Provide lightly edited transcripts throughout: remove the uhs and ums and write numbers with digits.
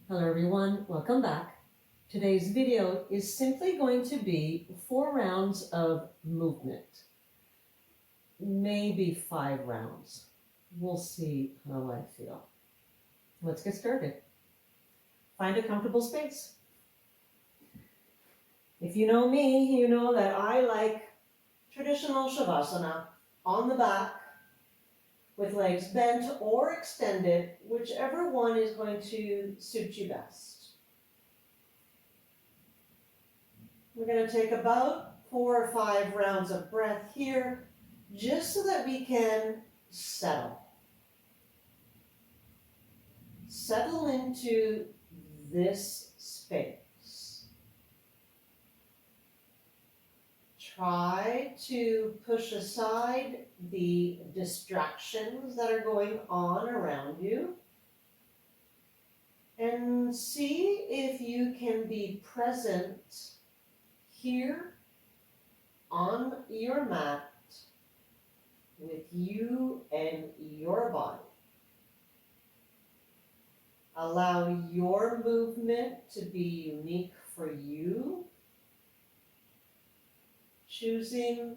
Hello everyone, welcome back. Today's video is simply going to be 4 rounds of movement. Maybe 5 rounds. We'll see how I feel. Let's get started. Find a comfortable space. If you know me, you know that I like traditional Shavasana on the back with legs bent or extended, whichever one is going to suit you best. We're going to take about 4 or 5 rounds of breath here, just so that we can settle. Settle into this space. Try to push aside the distractions that are going on around you and see if you can be present here on your mat with you and your body. Allow your movement to be unique for you, choosing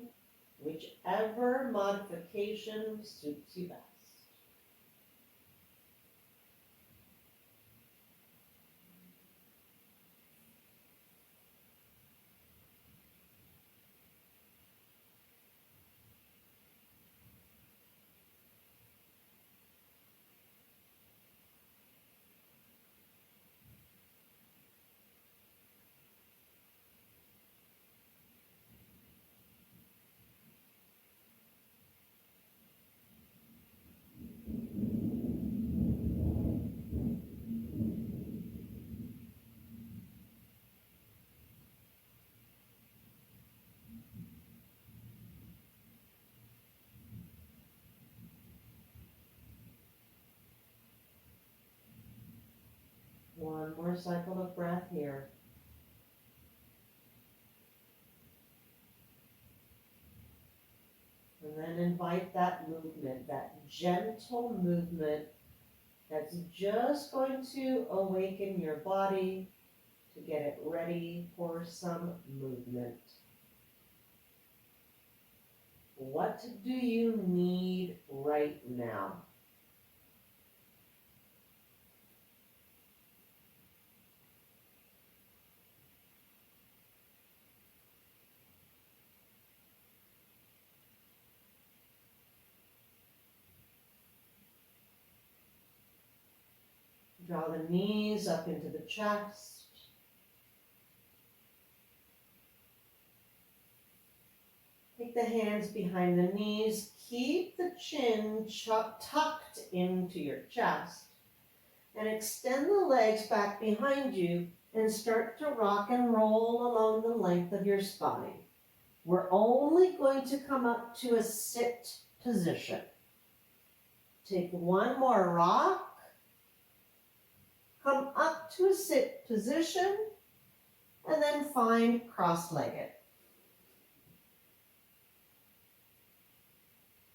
whichever modification suits you best. One more cycle of breath here. And then invite that movement, that gentle movement that's just going to awaken your body to get it ready for some movement. What do you need right now? Draw the knees up into the chest. Take the hands behind the knees. Keep the chin tucked into your chest. And extend the legs back behind you and start to rock and roll along the length of your spine. We're only going to come up to a sit position. Take one more rock. Come up to a sit position and then find cross-legged.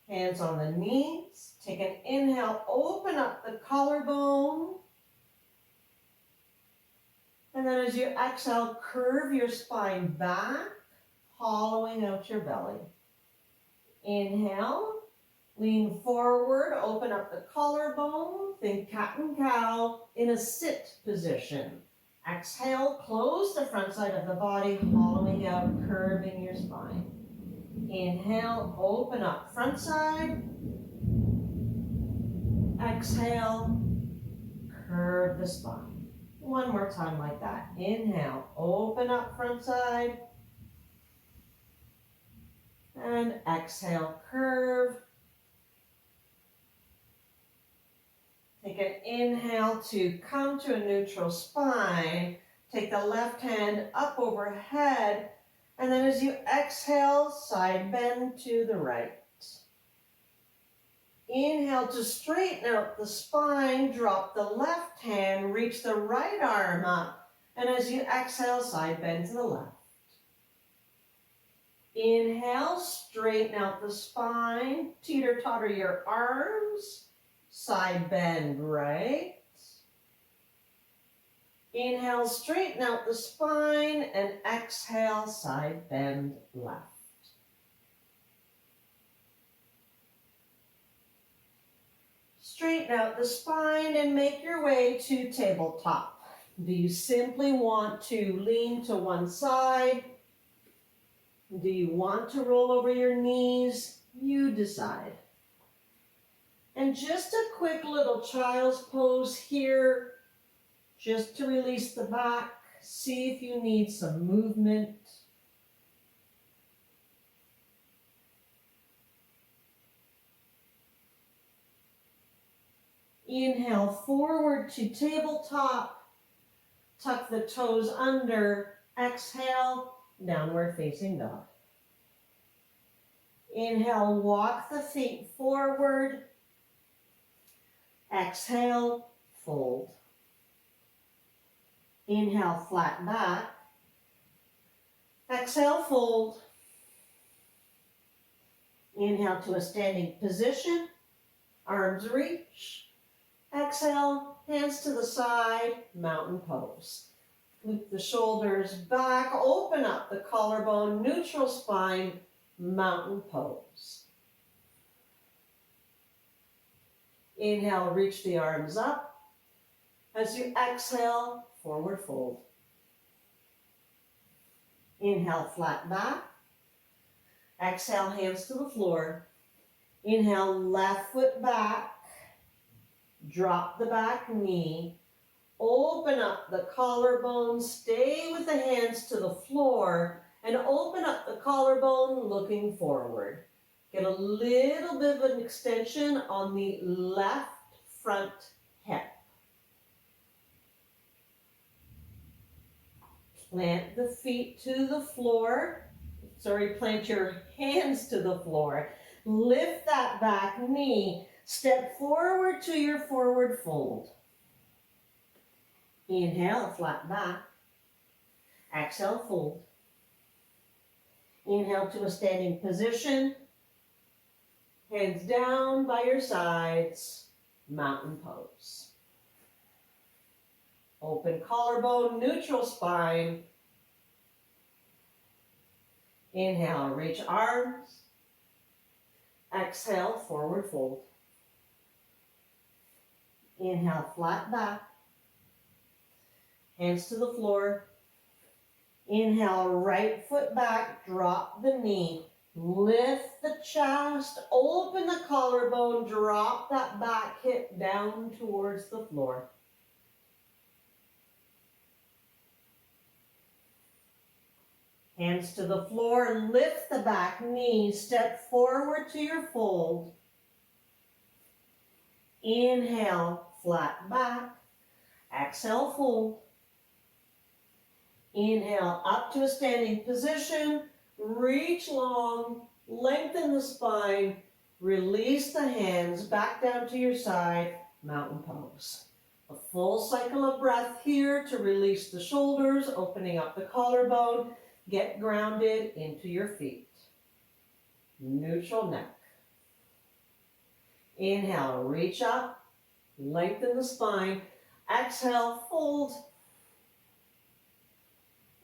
Hands on the knees. Take an inhale, open up the collarbone. And then as you exhale, curve your spine back, hollowing out your belly. Inhale, lean forward, open up the collarbone, think cat and cow in a sit position. Exhale, close the front side of the body, hollowing out, curving your spine. Inhale, open up front side. Exhale, curve the spine. One more time like that. Inhale, open up front side. And exhale, curve. Take an inhale to come to a neutral spine. Take the left hand up overhead. And then as you exhale, side bend to the right. Inhale to straighten out the spine. Drop the left hand. Reach the right arm up. And as you exhale, side bend to the left. Inhale, straighten out the spine. Teeter-totter your arms. Side bend right. Inhale, straighten out the spine, and exhale, side bend left. Straighten out the spine and make your way to tabletop. Do you simply want to lean to one side? Do you want to roll over your knees? You decide. And just a quick little child's pose here, just to release the back. See if you need some movement. Inhale, forward to tabletop. Tuck the toes under. Exhale, downward facing dog. Inhale, walk the feet forward. Exhale, fold. Inhale, flat back. Exhale, fold. Inhale to a standing position. Arms reach. Exhale, hands to the side, mountain pose. Loop the shoulders back, open up the collarbone, neutral spine, mountain pose. Inhale, reach the arms up. As you exhale, forward fold. Inhale, flat back. Exhale, hands to the floor. Inhale, left foot back. Drop the back knee. Open up the collarbone. Stay with the hands to the floor. And open up the collarbone looking forward. Get a little bit of an extension on the left front hip. Plant the feet to the floor. Plant your hands to the floor. Lift that back knee. Step forward to your forward fold. Inhale, flat back. Exhale, fold. Inhale to a standing position. Hands down by your sides. Mountain pose. Open collarbone, neutral spine. Inhale, reach arms. Exhale, forward fold. Inhale, flat back. Hands to the floor. Inhale, right foot back, drop the knee. Lift the chest, open the collarbone, drop that back hip down towards the floor. Hands to the floor, lift the back knee, step forward to your fold. Inhale, flat back. Exhale, fold. Inhale, up to a standing position. Reach long, lengthen the spine. Release the hands back down to your side, mountain pose. A full cycle of breath here to release the shoulders, opening up the collarbone. Get grounded into your feet. Neutral neck. Inhale, reach up, lengthen the spine. Exhale, fold.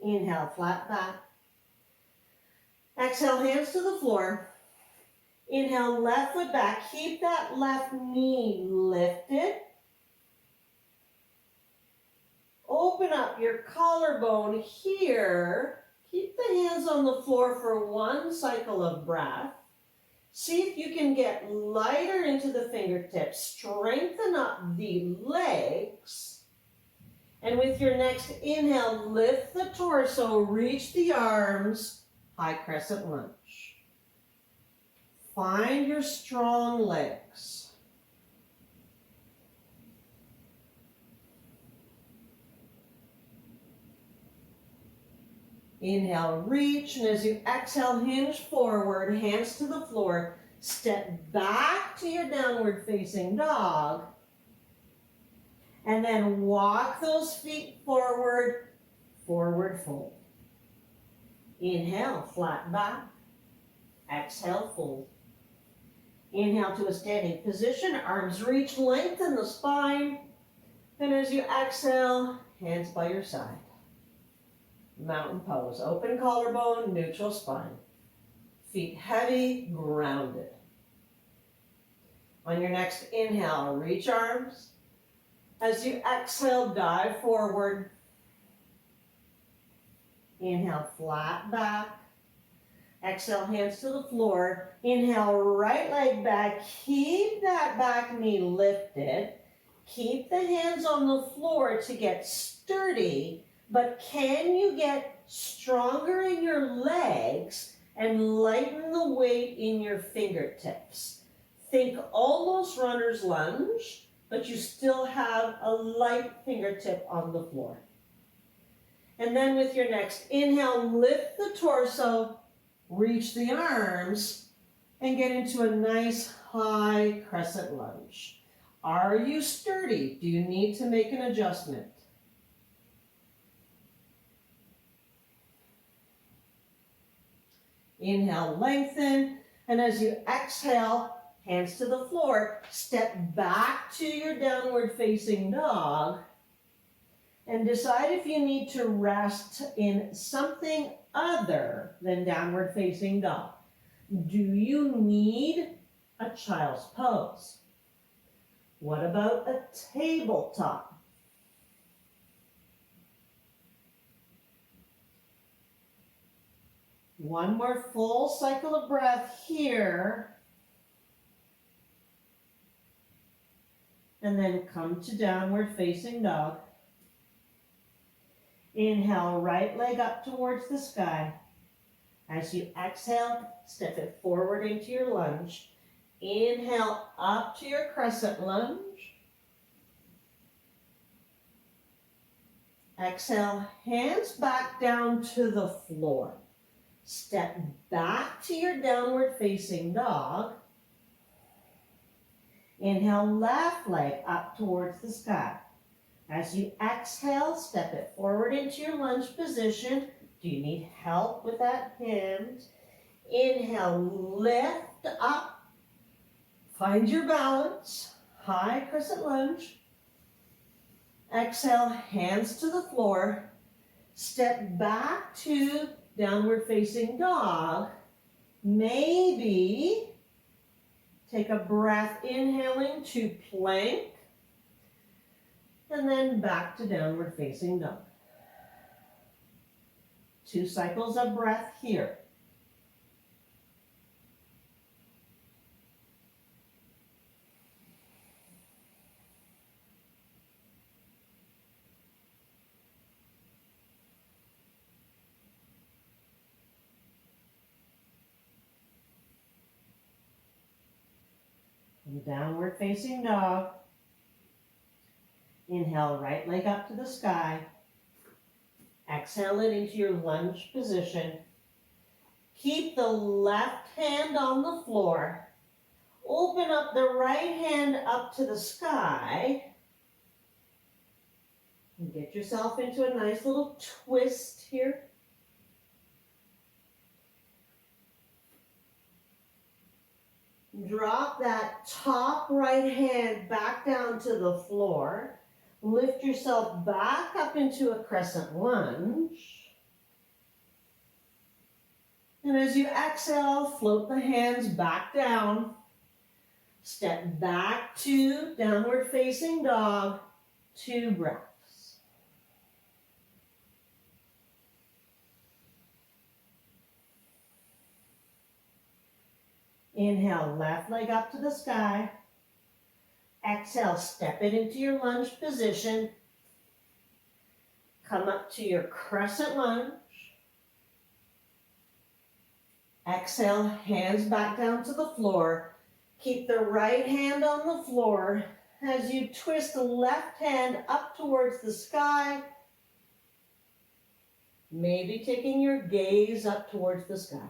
Inhale, flat back. Exhale, hands to the floor. Inhale, left foot back. Keep that left knee lifted. Open up your collarbone here. Keep the hands on the floor for one cycle of breath. See if you can get lighter into the fingertips. Strengthen up the legs. And with your next inhale, lift the torso, reach the arms, high crescent lunge. Find your strong legs. Inhale, reach, and as you exhale, hinge forward, hands to the floor. Step back to your downward facing dog. And then walk those feet forward, forward fold. Inhale, flat back. Exhale, fold. Inhale to a standing position, arms reach, lengthen the spine. And as you exhale, hands by your side. Mountain pose, open collarbone, neutral spine. Feet heavy, grounded. On your next inhale, reach arms. As you exhale, dive forward. Inhale, flat back. Exhale, hands to the floor. Inhale, right leg back. Keep that back knee lifted. Keep the hands on the floor to get sturdy, but can you get stronger in your legs and lighten the weight in your fingertips? Think almost runner's lunge, but you still have a light fingertip on the floor. And then with your next inhale, lift the torso, reach the arms, and get into a nice high crescent lunge. Are you sturdy? Do you need to make an adjustment? Inhale, lengthen, and as you exhale, hands to the floor, step back to your downward facing dog, and decide if you need to rest in something other than downward facing dog. Do you need a child's pose? What about a tabletop? One more full cycle of breath here. And then come to downward facing dog. Inhale, right leg up towards the sky. As you exhale, step it forward into your lunge. Inhale up to your crescent lunge. Exhale, hands back down to the floor. Step back to your downward facing dog. Inhale, left leg up towards the sky. As you exhale, step it forward into your lunge position. Do you need help with that hand? Inhale, lift up. Find your balance. High crescent lunge. Exhale, hands to the floor. Step back to downward facing dog. Maybe take a breath, inhaling to plank. And then back to downward facing dog. 2 cycles of breath here. And downward facing dog. Inhale, right leg up to the sky. Exhale it into your lunge position. Keep the left hand on the floor. Open up the right hand up to the sky. And get yourself into a nice little twist here. Drop that top right hand back down to the floor. Lift yourself back up into a crescent lunge. And as you exhale, float the hands back down. Step back to downward facing dog. 2 breaths. Inhale, left leg up to the sky. Exhale, step it into your lunge position. Come up to your crescent lunge. Exhale, hands back down to the floor. Keep the right hand on the floor as you twist the left hand up towards the sky. Maybe taking your gaze up towards the sky.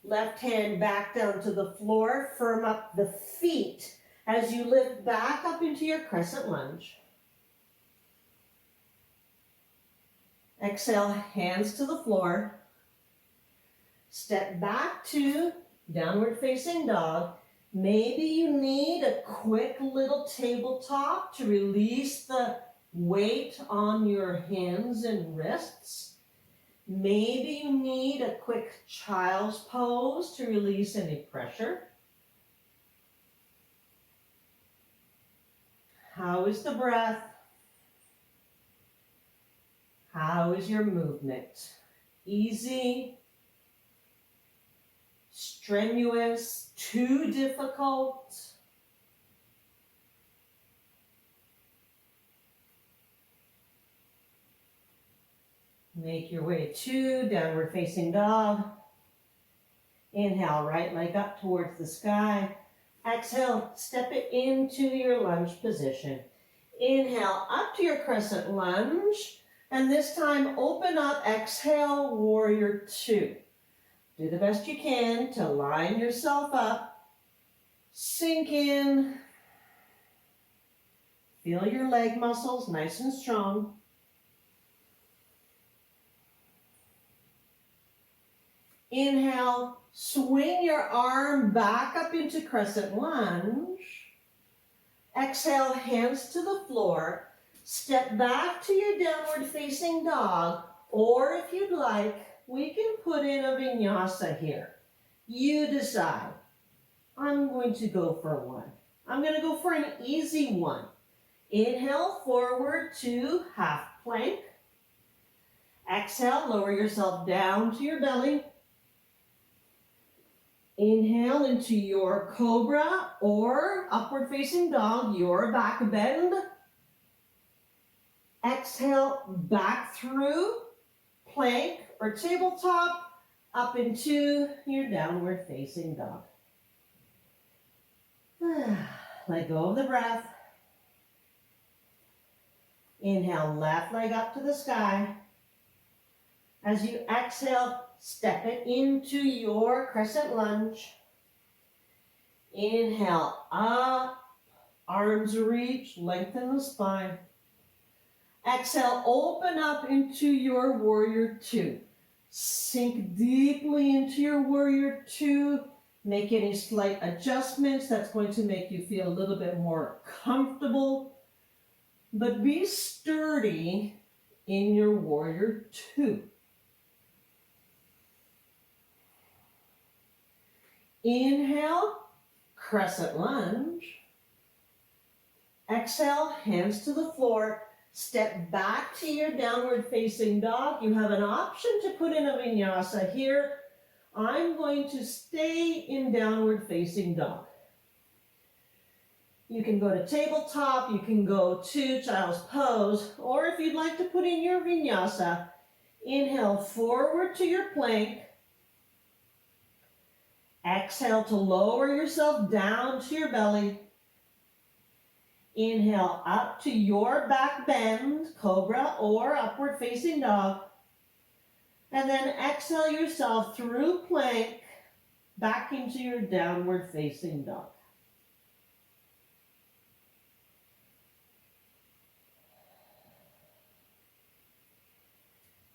Left hand back down to the floor. Firm up the feet as you lift back up into your crescent lunge. Exhale, hands to the floor. Step back to downward facing dog. Maybe you need a quick little tabletop to release the weight on your hands and wrists. Maybe you need a quick child's pose to release any pressure. How is the breath? How is your movement? Easy? Strenuous? Too difficult? Make your way to downward facing dog. Inhale, right leg up towards the sky. Exhale, step it into your lunge position. Inhale, up to your crescent lunge. And this time, open up, exhale, warrior two. Do the best you can to line yourself up. Sink in. Feel your leg muscles nice and strong. Inhale, swing your arm back up into crescent lunge. Exhale, hands to the floor. Step back to your downward facing dog, or if you'd like, we can put in a vinyasa here. You decide. I'm going to go for one. I'm going to go for an easy one. Inhale, forward to half plank. Exhale, lower yourself down to your belly. Inhale into your cobra or upward facing dog, your back bend. Exhale, back through plank or tabletop, up into your downward facing dog. Let go of the breath. Inhale, left leg up to the sky. As you exhale, step it into your crescent lunge. Inhale, up, arms reach, lengthen the spine. Exhale, open up into your warrior two. Sink deeply into your warrior two. Make any slight adjustments. That's going to make you feel a little bit more comfortable. But be sturdy in your warrior two. Inhale, crescent lunge. Exhale, hands to the floor. Step back to your downward facing dog. You have an option to put in a vinyasa here. I'm going to stay in downward facing dog. You can go to tabletop, you can go to child's pose, or if you'd like to put in your vinyasa, inhale forward to your plank. Exhale to lower yourself down to your belly. Inhale up to your back bend, cobra or upward facing dog. And then exhale yourself through plank back into your downward facing dog.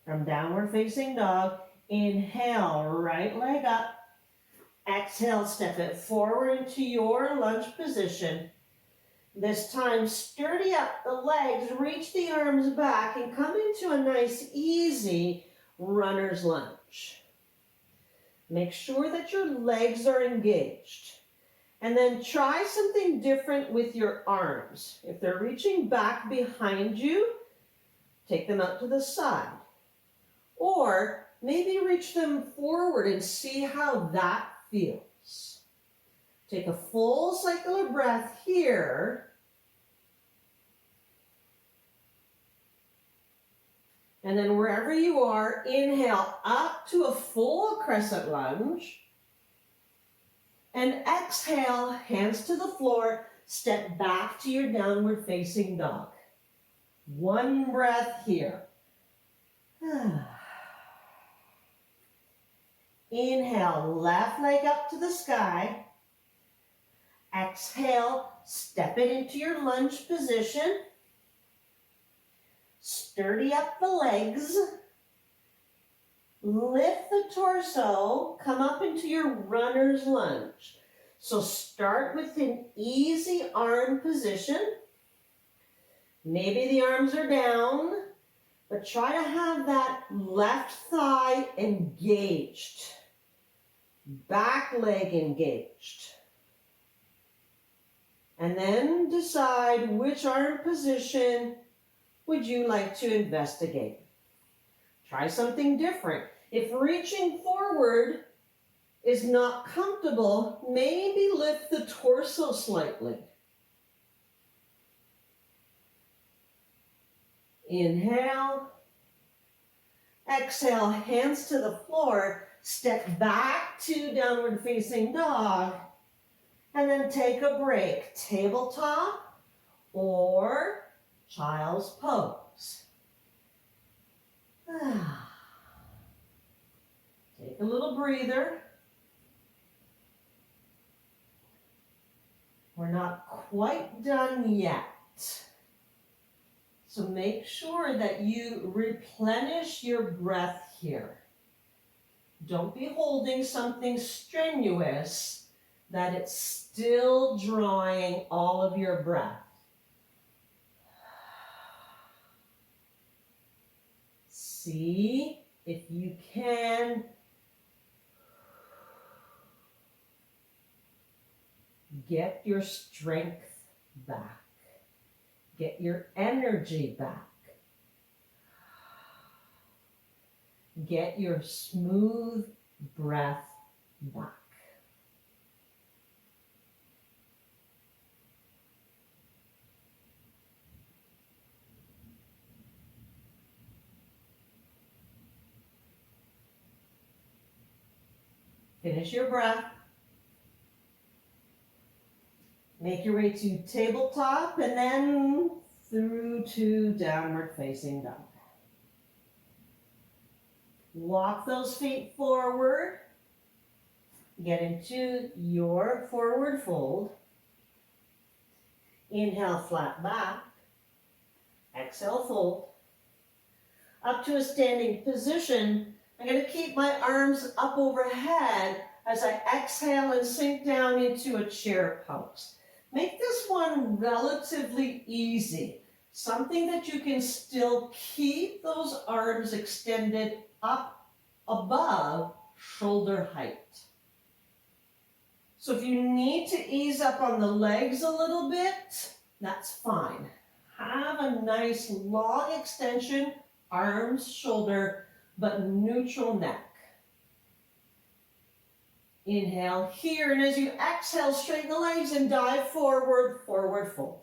From downward facing dog, inhale, right leg up. Exhale, step it forward into your lunge position. This time, sturdy up the legs, reach the arms back, and come into a nice, easy runner's lunge. Make sure that your legs are engaged. And then try something different with your arms. If they're reaching back behind you, take them out to the side. Or maybe reach them forward and see how that feels. Take a full cycle of breath here. And then wherever you are, inhale up to a full crescent lunge. And exhale, hands to the floor, step back to your downward facing dog. One breath here. Inhale, left leg up to the sky. Exhale, step it into your lunge position. Sturdy up the legs. Lift the torso, come up into your runner's lunge. So start with an easy arm position. Maybe the arms are down, but try to have that left thigh engaged, back leg engaged. And then decide which arm position would you like to investigate. Try something different. If reaching forward is not comfortable, maybe lift the torso slightly. Inhale. Exhale, hands to the floor. Step back to downward facing dog. And then take a break. Tabletop or child's pose. Take a little breather. We're not quite done yet. So make sure that you replenish your breath here. Don't be holding something strenuous that it's still drawing all of your breath. See if you can get your strength back. Get your energy back. Get your smooth breath back. Finish your breath. Make your way to tabletop and then through to downward facing dog. Walk those feet forward. Get into your forward fold. Inhale, flat back. Exhale, fold. Up to a standing position. I'm going to keep my arms up overhead as I exhale and sink down into a chair pose. Make this one relatively easy. Something that you can still keep those arms extended up above shoulder height. So if you need to ease up on the legs a little bit, that's fine. Have a nice long extension, arms, shoulder, but neutral neck. Inhale here, and as you exhale, straighten the legs and dive forward, forward fold.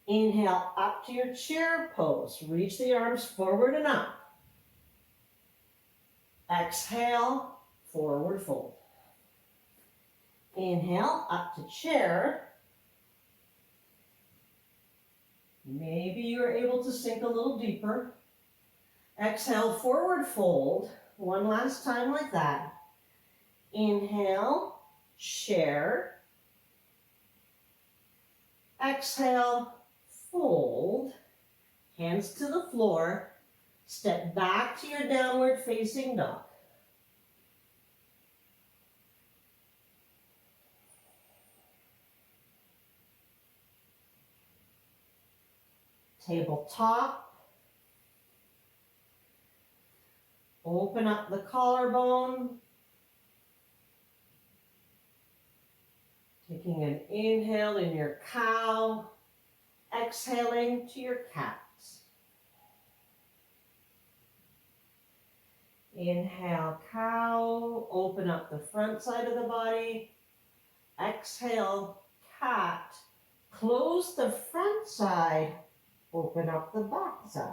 Inhale up to your chair pose. Reach the arms forward and up. Exhale, forward fold. Inhale up to chair. Maybe you're able to sink a little deeper. Exhale, forward fold. One last time like that. Inhale, chair. Exhale, fold. Hands to the floor. Step back to your downward facing dog. Tabletop. Open up the collarbone. Taking an inhale in your cow. Exhaling to your cat. Inhale, cow. Open up the front side of the body. Exhale, cat. Close the front side. Open up the back side.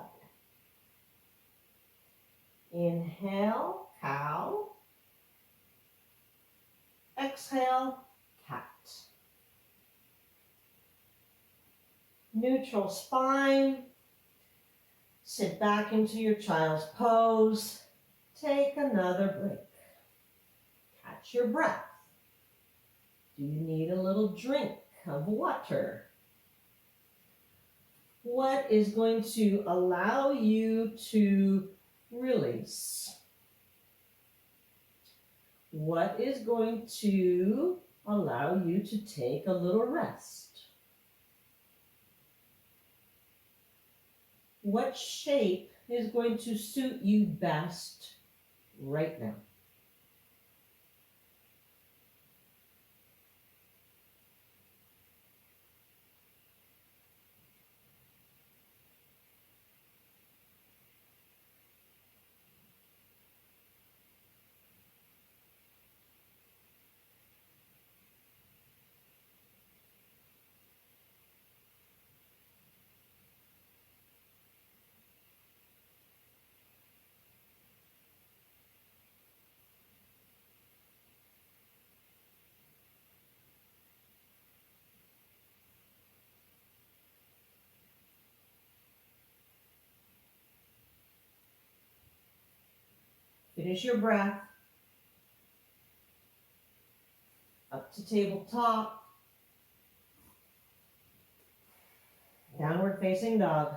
Inhale, cow. Exhale, cat. Neutral spine. Sit back into your child's pose. Take another break. Catch your breath. Do you need a little drink of water? What is going to allow you to release? What is going to allow you to take a little rest? What shape is going to suit you best right now? Finish your breath. Up to tabletop. Downward facing dog.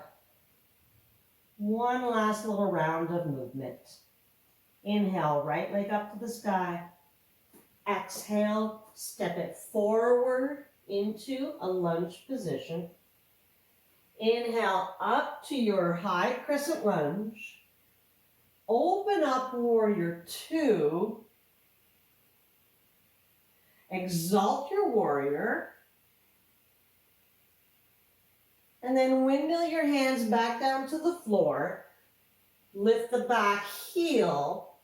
One last little round of movement. Inhale, right leg up to the sky. Exhale, step it forward into a lunge position. Inhale up to your high crescent lunge. Open up warrior two. Exalt your warrior. And then windmill your hands back down to the floor. Lift the back heel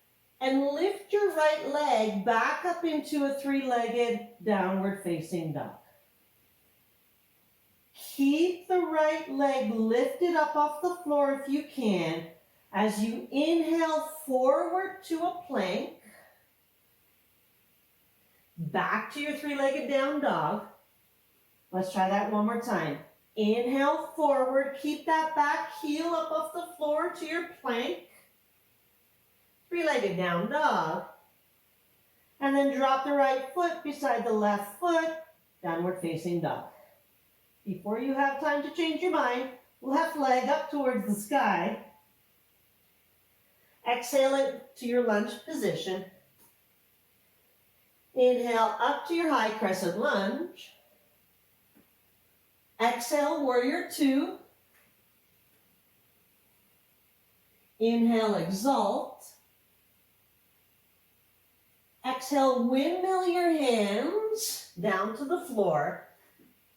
and lift your right leg back up into a three-legged downward facing dog. Keep the right leg lifted up off the floor if you can as you inhale forward to a plank. Back to your three-legged down dog. Let's try that one more time. Inhale forward, keep that back heel up off the floor to your plank. Three-legged down dog. And then drop the right foot beside the left foot, downward facing dog. Before you have time to change your mind, left leg up towards the sky. Exhale it to your lunge position. Inhale up to your high crescent lunge. Exhale, warrior two. Inhale, exalt. Exhale, windmill your hands down to the floor.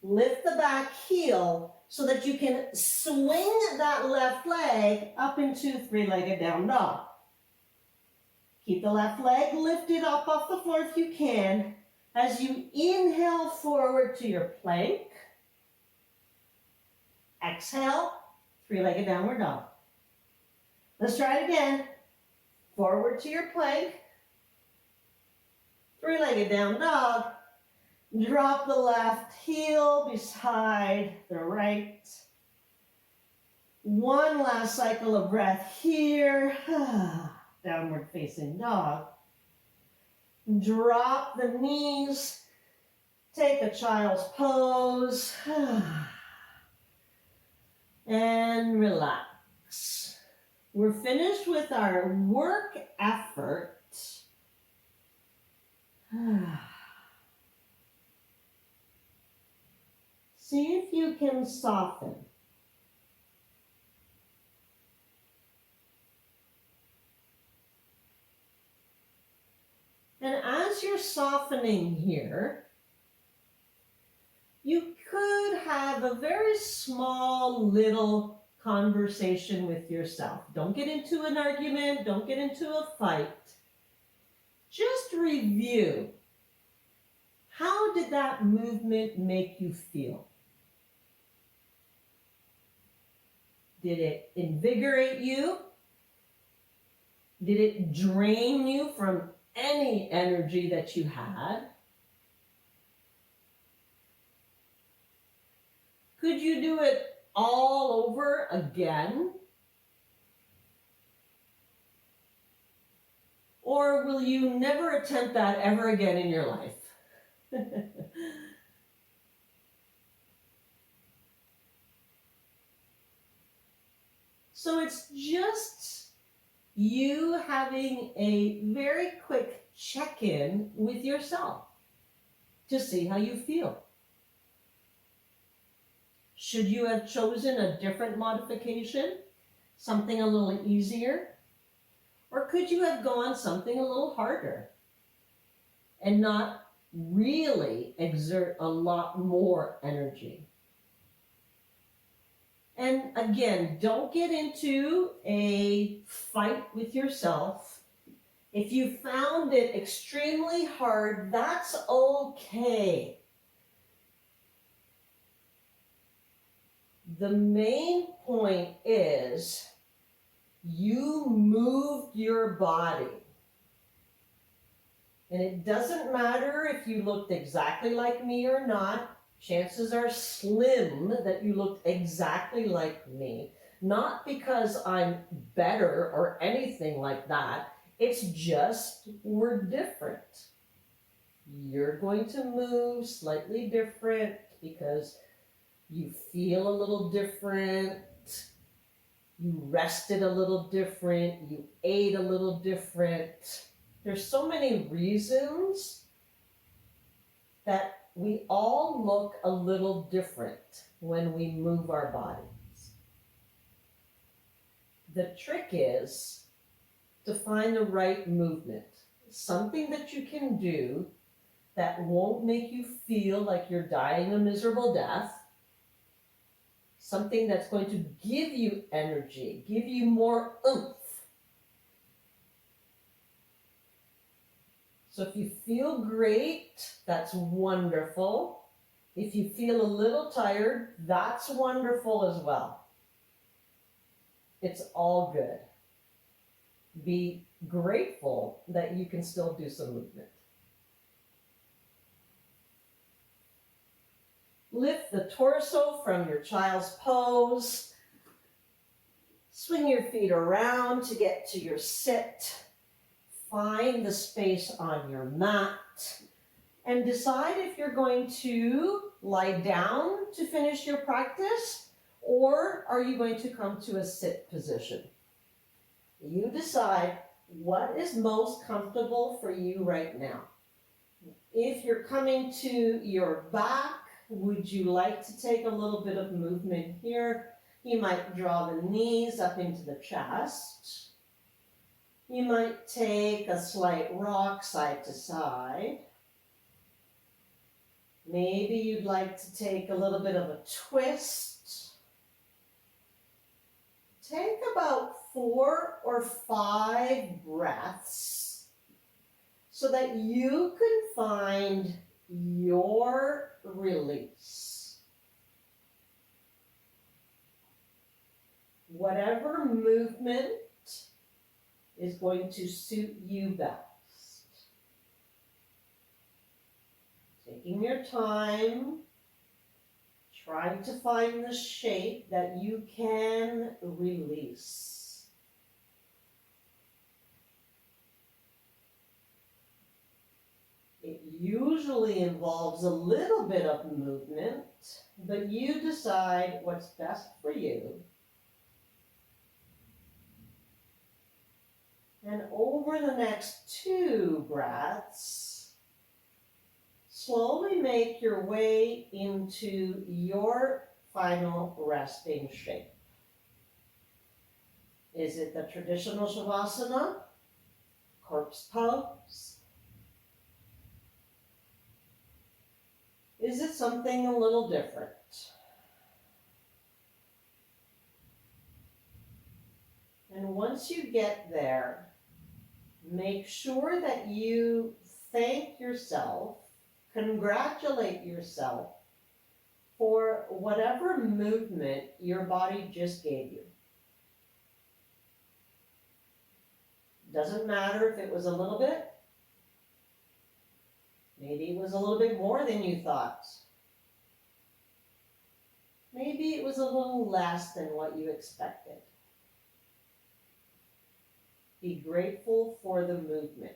Lift the back heel so that you can swing that left leg up into three-legged down dog. Keep the left leg lifted up off the floor if you can as you inhale forward to your plank. Exhale, three-legged downward dog. Let's try it again. Forward to your plank. Three-legged down dog. Drop the left heel beside the right. One last cycle of breath here. Downward facing dog. Drop the knees. Take a child's pose. And relax. We're finished with our work effort. See if you can soften. And as you're softening here, you could have a very small little conversation with yourself. Don't get into an argument. Don't get into a fight. Just review. How did that movement make you feel? Did it invigorate you? Did it drain you from any energy that you had? Could you do it all over again? Or will you never attempt that ever again in your life? So it's just you having a very quick check in with yourself to see how you feel. Should you have chosen a different modification, something a little easier? Or could you have gone something a little harder and not really exert a lot more energy? And again, don't get into a fight with yourself. If you found it extremely hard, that's okay. The main point is you moved your body. And it doesn't matter if you looked exactly like me or not. Chances are slim that you looked exactly like me. Not because I'm better or anything like that. It's just we're different. You're going to move slightly different because you feel a little different. You rested a little different. You ate a little different. There's so many reasons that we all look a little different when we move our bodies. The trick is to find the right movement, something that you can do that won't make you feel like you're dying a miserable death, something that's going to give you energy, give you more oomph. So if you feel great, that's wonderful. If you feel a little tired, that's wonderful as well. It's all good. Be grateful that you can still do some movement. Lift the torso from your child's pose. Swing your feet around to get to your sit. Find the space on your mat and decide if you're going to lie down to finish your practice or are you going to come to a sit position. You decide what is most comfortable for you right now. If you're coming to your back, would you like to take a little bit of movement here? You might draw the knees up into the chest. You might take a slight rock side to side. Maybe you'd like to take a little bit of a twist. Take about 4 or 5 breaths so that you can find your release. Whatever movement is going to suit you best. Taking your time, trying to find the shape that you can release. It usually involves a little bit of movement, but you decide what's best for you. And over the next 2 breaths, slowly make your way into your final resting shape. Is it the traditional Shavasana? Corpse pose? Is it something a little different? And once you get there, make sure that you thank yourself, congratulate yourself for whatever movement your body just gave you. Doesn't matter if it was a little bit. Maybe it was a little bit more than you thought. Maybe it was a little less than what you expected. Be grateful for the movement.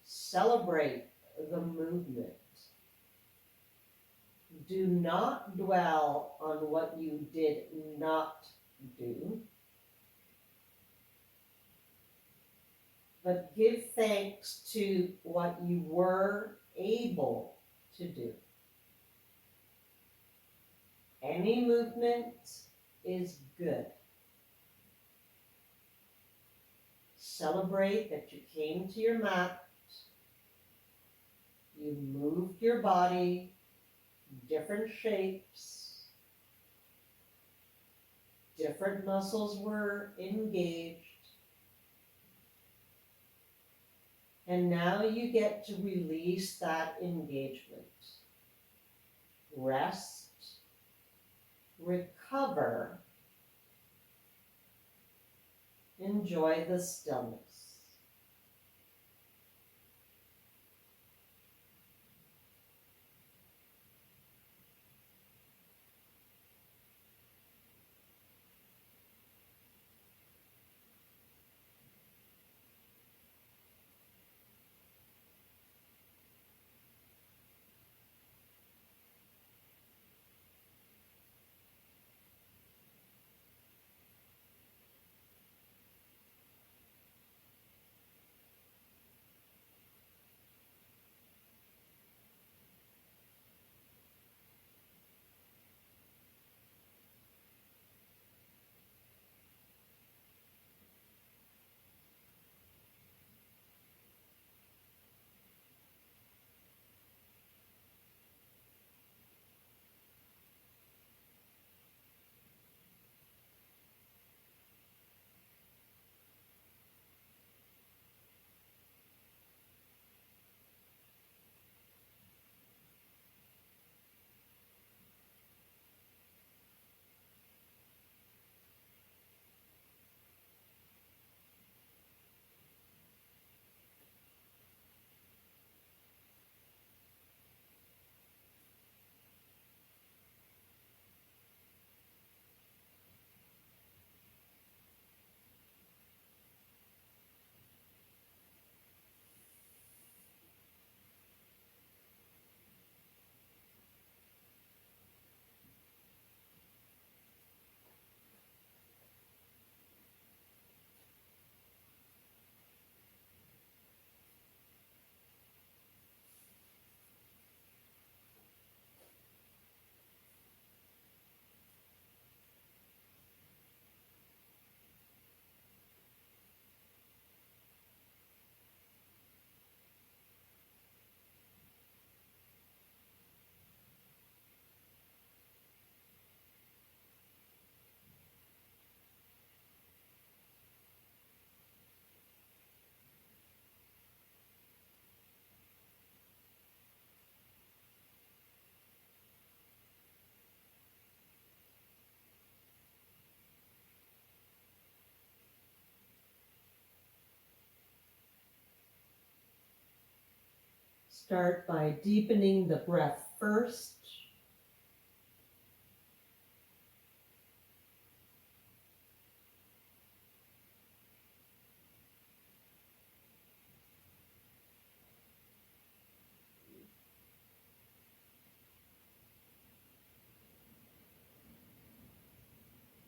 Celebrate the movement. Do not dwell on what you did not do. but give thanks to what you were able to do. Any movement is good. Celebrate that you came to your mat, you moved your body, different shapes, different muscles were engaged, and now you get to release that engagement. Rest, recover, enjoy the stillness. Start by deepening the breath first.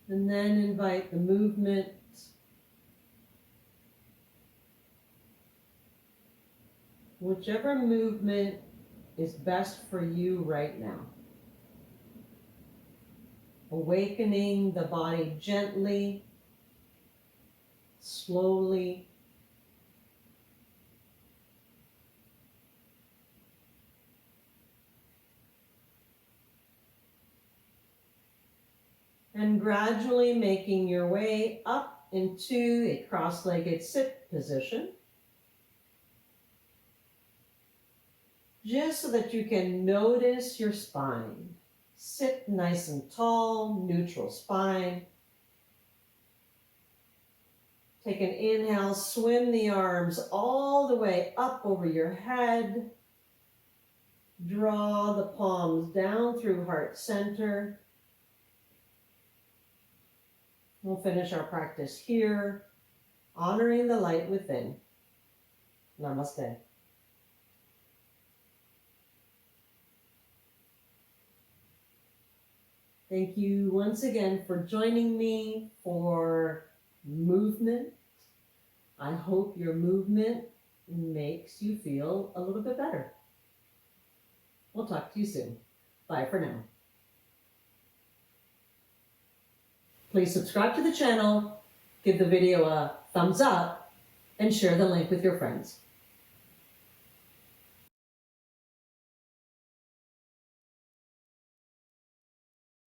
And then invite the movement. Whichever movement is best for you right now. Awakening the body gently, slowly. And gradually making your way up into a cross-legged sit position. Just so that you can notice your spine. Sit nice and tall, neutral spine. Take an inhale, swim the arms all the way up over your head. Draw the palms down through heart center. We'll finish our practice here, honoring the light within. Namaste. Thank you once again for joining me for movement. I hope your movement makes you feel a little bit better. We'll talk to you soon. Bye for now. Please subscribe to the channel, give the video a thumbs up, and share the link with your friends.